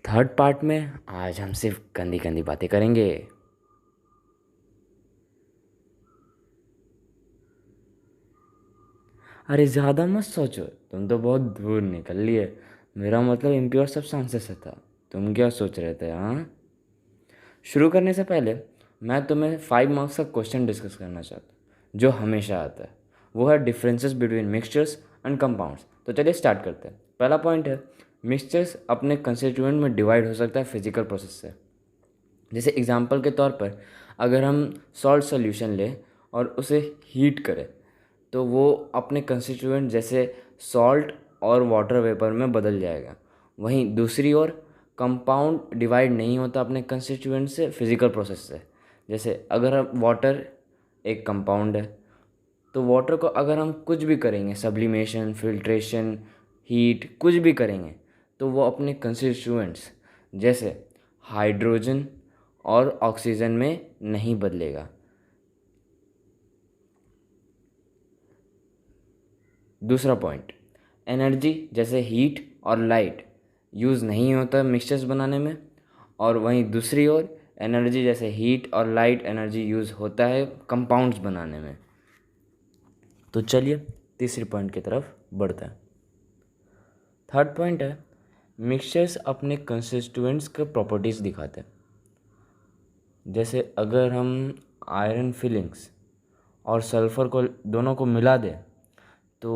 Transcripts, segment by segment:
Third part में आज हम सिर्फ गंदी गंदी बातें करेंगे। अरे ज़्यादा मत सोचो, तुम तो बहुत दूर निकल लिए। मेरा मतलब इम्प्योर सब्सटेंसेस से था। तुम क्या सोच रहे थे? हाँ, शुरू करने से पहले मैं तुम्हें 5 मार्क्स का क्वेश्चन डिस्कस करना चाहता हूँ जो हमेशा आता है। वो है differences between mixtures and compounds. तो चलिए स्टार्ट करते हैं। पहला पॉइंट है, मिक्सचर्स अपने कंस्टिट्यूएंट में डिवाइड हो सकता है फिजिकल प्रोसेस से। जैसे एग्जांपल के तौर पर अगर हम सॉल्ट सॉल्यूशन लें और उसे हीट करें तो वो अपने कंस्टिट्यूएंट जैसे सॉल्ट और वाटर वेपर में बदल जाएगा। वहीं दूसरी ओर कंपाउंड डिवाइड नहीं होता अपने कंस्टिट्यूएंट से फिजिकल प्रोसेस से। जैसे अगर वाटर एक कंपाउंड है तो वाटर को अगर हम कुछ भी करेंगे, सब्लिमेशन, फिल्ट्रेशन, हीट, कुछ भी करेंगे तो वो अपने कंस्टिट्यूएंट्स जैसे हाइड्रोजन और ऑक्सीजन में नहीं बदलेगा। दूसरा पॉइंट, एनर्जी जैसे हीट और लाइट यूज़ नहीं होता मिक्सचर्स बनाने में, और वहीं दूसरी ओर एनर्जी जैसे हीट और लाइट एनर्जी यूज़ होता है कंपाउंड्स बनाने में। तो चलिए तीसरी पॉइंट की तरफ बढ़ते हैं। थर्ड पॉइंट है, मिक्सचर्स अपने कंस्टिट्यूएंट्स के प्रॉपर्टीज़ दिखाते हैं। जैसे अगर हम आयरन फिलिंग्स और सल्फ़र को दोनों को मिला दें तो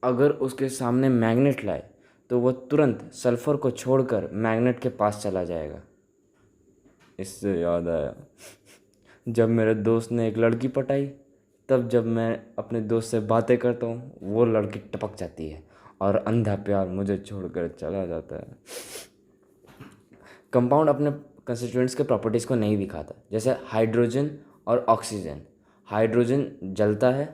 अगर उसके सामने मैग्नेट लाए तो वो तुरंत सल्फ़र को छोड़कर मैग्नेट के पास चला जाएगा। इससे याद आया, जब मेरे दोस्त ने एक लड़की पटाई, तब जब मैं अपने दोस्त से बातें करता हूँ वो लड़की टपक जाती है और अंधा प्यार मुझे छोड़कर चला जाता है। कंपाउंड अपने कंस्टिट्यूएंट्स के प्रॉपर्टीज़ को नहीं दिखाता। जैसे हाइड्रोजन और ऑक्सीजन, हाइड्रोजन जलता है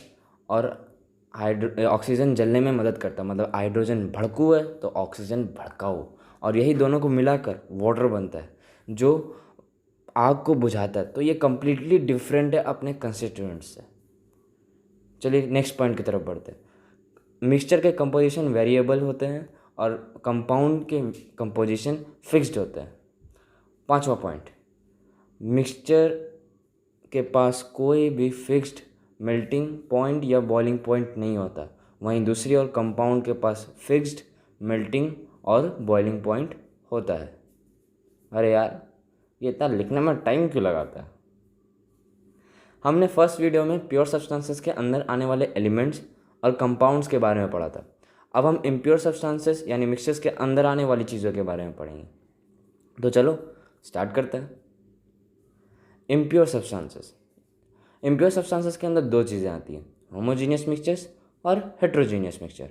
और ऑक्सीजन जलने में मदद करता है। मतलब हाइड्रोजन भड़कू है तो ऑक्सीजन भड़काऊ, और यही दोनों को मिलाकर वाटर बनता है जो आग को बुझाता है। तो ये कम्प्लीटली डिफरेंट है अपने कंस्टिट्यूएंट्स से। चलिए नेक्स्ट पॉइंट की तरफ बढ़ते हैं। मिक्सचर के कंपोजिशन वेरिएबल होते हैं और कंपाउंड के कंपोजिशन फिक्स्ड होते हैं। पांचवा पॉइंट, मिक्सचर के पास कोई भी फिक्स्ड मेल्टिंग पॉइंट या बॉइलिंग पॉइंट नहीं होता। वहीं दूसरी ओर कंपाउंड के पास फिक्स्ड मेल्टिंग और बॉइलिंग पॉइंट होता है। अरे यार, ये इतना लिखने में टाइम क्यों लगाता है? हमने फर्स्ट वीडियो में प्योर सब्सटेंसेस के अंदर आने वाले एलिमेंट्स और कंपाउंड्स के बारे में पढ़ा था। अब हम इम्प्योर सब्सटेंसेस यानी मिक्सचर्स के अंदर आने वाली चीज़ों के बारे में पढ़ेंगे। तो चलो स्टार्ट करते हैं। इम्प्योर सब्सटेंसेस, इम्प्योर सब्सटेंसेस के अंदर दो चीज़ें आती हैं, होमोजीनियस मिक्सचर्स और हेट्रोजीनियस मिक्सचर।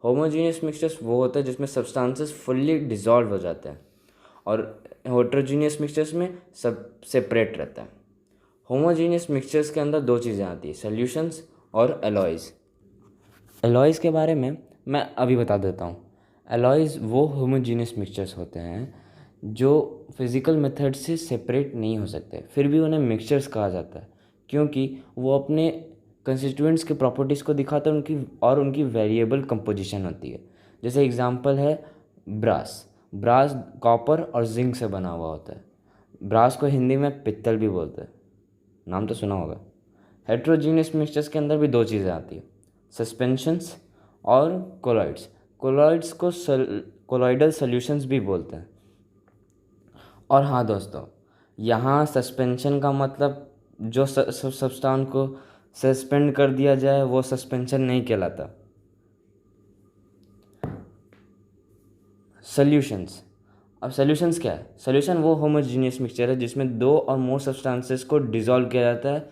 होमोजीनियस मिक्सचर्स वो होता है जिसमें सब्सटेंसेस फुल्ली डिजॉल्व हो जाते हैं, और हेट्रोजीनियस मिक्सचर्स में सब सेपरेट रहता है। होमोजीनियस मिक्सचर्स के अंदर दो चीज़ें आती हैं, सॉल्यूशंस और एलॉयज़। एलॉयज़ के बारे में मैं अभी बता देता हूँ। एलॉयज़ वो होमोजीनियस मिक्सचर्स होते हैं जो फिज़िकल मेथड से सेपरेट नहीं हो सकते, फिर भी उन्हें मिक्सचर्स कहा जाता है क्योंकि वो अपने कंस्टिट्यूएंट्स के प्रॉपर्टीज़ को दिखाते हैं उनकी वेरिएबल कंपोजिशन होती है। जैसे एग्जांपल है ब्रास। ब्रास कॉपर और जिंक से बना हुआ होता है। ब्रास को हिंदी में पित्तल भी बोलते हैं, नाम तो सुना होगा। हेट्रोजीनियस मिक्सचर्स के अंदर भी दो चीज़ें आती है, सस्पेंशंस और कोलॉइड्स। कोलॉइड्स को कोलॉइडल सॉल्यूशंस भी बोलते हैं। और हाँ दोस्तों, यहाँ सस्पेंशन का मतलब जो सब्सटेंस को सस्पेंड कर दिया जाए वो सस्पेंशन नहीं कहलाता। सॉल्यूशंस, अब सॉल्यूशंस क्या है? सॉल्यूशन वो होमोजीनियस मिक्सचर है जिसमें दो और मोर सब्सटेंसेस को डिसॉल्व किया जाता है,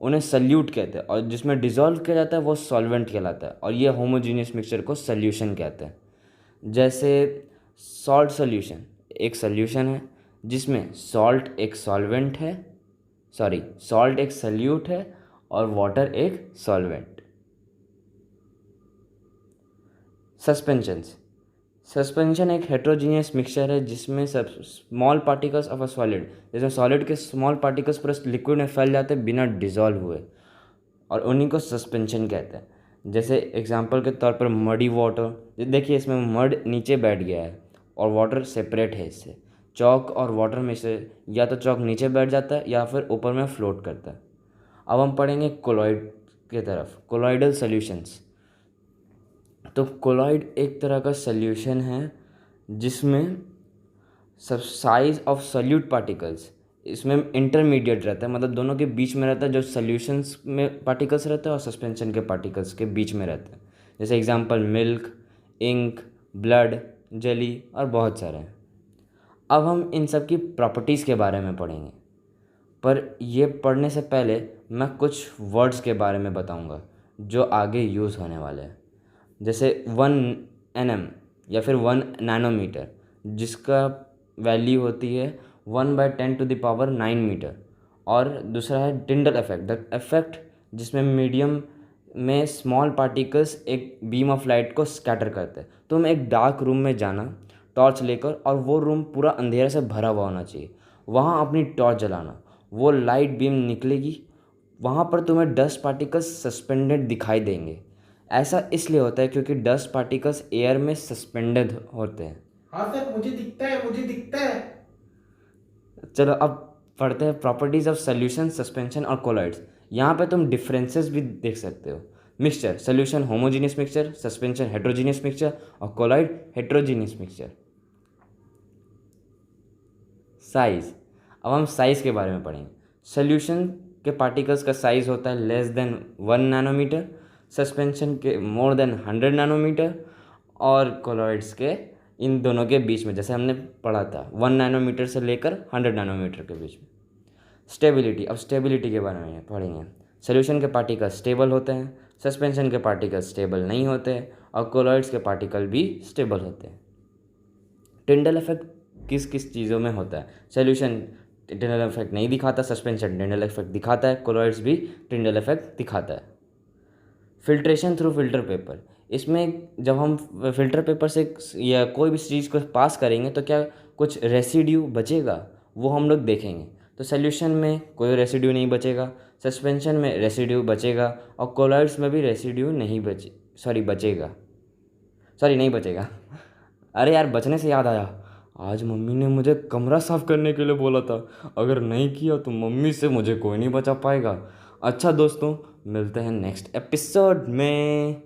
उन्हें सल्यूट कहते हैं, और जिसमें डिसॉल्व किया जाता है वो सॉल्वेंट कहलाता है, और ये होमोजीनियस मिक्सचर को सॉल्यूशन कहते हैं। जैसे सॉल्ट सॉल्यूशन एक सॉल्यूशन है जिसमें सॉल्ट एक सॉल्वेंट है, सॉल्ट एक सल्यूट है और वाटर एक सॉल्वेंट। सस्पेंशंस, सस्पेंशन एक हेट्रोजीनियस मिक्सचर है जिसमें सब small particles of a solid, जिसमें सॉलिड के स्मॉल पार्टिकल्स पूरे लिक्विड में फैल जाते हैं बिना डिजॉल्व हुए, और उन्हीं को सस्पेंशन कहते हैं। जैसे एग्जांपल के तौर पर मडी वाटर, देखिए इसमें मड नीचे बैठ गया है और वाटर सेपरेट है इससे। चॉक और वाटर में से या तो चॉक नीचे बैठ जाता है या फिर ऊपर में फ्लोट करता है। अब हम पढ़ेंगे कोलॉइड की तरफ, कोलॉइडल सॉल्यूशंस। तो कोलॉइड एक तरह का सॉल्यूशन है जिसमें सब साइज ऑफ सॉल्यूट पार्टिकल्स इसमें इंटरमीडिएट रहता है, मतलब दोनों के बीच में रहता है, जो सॉल्यूशंस में पार्टिकल्स रहते हैं और सस्पेंशन के पार्टिकल्स के बीच में रहते हैं। जैसे example milk, ink, blood, jelly और बहुत सारे हैं। अब हम इन सब की प्रॉपर्टीज़ के बारे में पढ़ेंगे, पर ये पढ़ने से पहले मैं कुछ वर्ड्स के बारे में बताऊंगा जो आगे यूज़ होने वाले हैं। जैसे 1 nm या फिर 1 नैनोमीटर, जिसका वैल्यू होती है 1/10⁹ मीटर। और दूसरा है टिंडल इफेक्ट, द इफेक्ट जिसमें मीडियम में स्मॉल पार्टिकल्स एक बीम ऑफ लाइट को स्कैटर करते हैं। तुम एक डार्क रूम में जाना टॉर्च लेकर, और वो रूम पूरा अंधेरे से भरा हुआ होना चाहिए। वहाँ अपनी टॉर्च जलाना, वो लाइट बीम निकलेगी, वहाँ पर तुम्हें डस्ट पार्टिकल्स सस्पेंडेड दिखाई देंगे। ऐसा इसलिए होता है क्योंकि डस्ट पार्टिकल्स एयर में सस्पेंडेड होते हैं। हाँ सर, मुझे दिखता है, मुझे दिखता है। चलो अब पढ़ते हैं प्रॉपर्टीज़ ऑफ सॉल्यूशन, सस्पेंशन और कोलॉइड्स। यहाँ पे तुम डिफरेंसेस भी देख सकते हो। Mixture, solution homogeneous mixture, suspension heterogeneous mixture और कोलॉइड हेट्रोजीनियस मिक्सचर। साइज, अब हम साइज़ के बारे में पढ़ेंगे। सॉल्यूशन के पार्टिकल्स का साइज़ होता है <1 नैनोमीटर, सस्पेंशन के <100 नैनोमीटर और कोलॉइड्स के इन दोनों के बीच में, जैसे हमने पढ़ा था 1 नैनोमीटर से लेकर 100 नैनोमीटर के बीच में। स्टेबिलिटी, अब स्टेबिलिटी के बारे में पढ़ेंगे। सॉल्यूशन के पार्टिकल स्टेबल होते हैं, सस्पेंशन के पार्टिकल स्टेबल नहीं होते और कोलॉइड्स के पार्टिकल भी स्टेबल होते हैं। टिंडल इफेक्ट किस किस चीज़ों में होता है? सॉल्यूशन टिंडल इफेक्ट नहीं दिखाता, सस्पेंशन टिंडल इफेक्ट दिखाता है, कोलॉइड्स भी टिंडल इफेक्ट दिखाता है। फिल्ट्रेशन थ्रू फिल्टर पेपर, इसमें जब हम फिल्टर पेपर से या कोई भी चीज़ को पास करेंगे तो क्या कुछ रेसिड्यू बचेगा, वो हम लोग देखेंगे। तो सॉल्यूशन में कोई रेसिड्यू नहीं बचेगा, सस्पेंशन में रेसिड्यू बचेगा और कोलॉइड्स में भी रेसिड्यू नहीं बचेगा, सॉरी नहीं बचेगा। अरे यार, बचने से याद आया, आज मम्मी ने मुझे कमरा साफ़ करने के लिए बोला था, अगर नहीं किया तो मम्मी से मुझे कोई नहीं बचा पाएगा। अच्छा दोस्तों, मिलते हैं नेक्स्ट एपिसोड में।